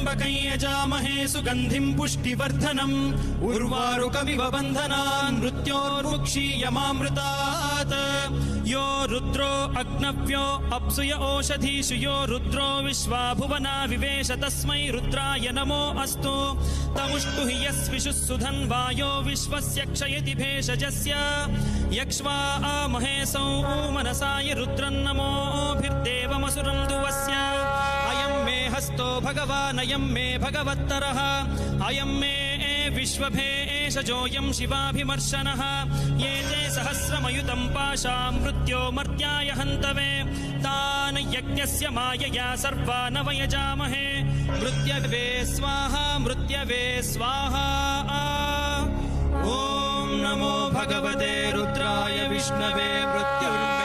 त्र्यम्बकं यजामहे सुगन्धिं पुष्टिवर्धनम् उर्वारुकमिव बन्धनान् मृत्योर्मुक्षीयमामृतात् यो रुद्रो अग्नव्यो अप्सुय ओषधीषु यो रुद्रो विश्वा भुवना विवेश तस्मै रुद्राय नमो अस्तु तमुष्टु हि यस्विषुः सुधन्वायो विश्वस्य क्षयति भेषजस्य यक्ष्वा महेशौ मनसाय रुद्रन्नमोभिर्देवमसुरं दुवस्य अयं मे हस्तो भगवान् अयं मे भगवत्तरः अयं मे विश्वभेषजोऽयं शिवाभिमर्शनः ये ते सहस्रमयुतं पाशां मृत्यो मर्त्याय हन्तवे तान् यज्ञस्य मायया सर्वान् वयजामहे मृत्यवे स्वाहा मृत्यवे स्वाहा ॐ नमो भगवते रुद्राय विष्णवे मृत्युर्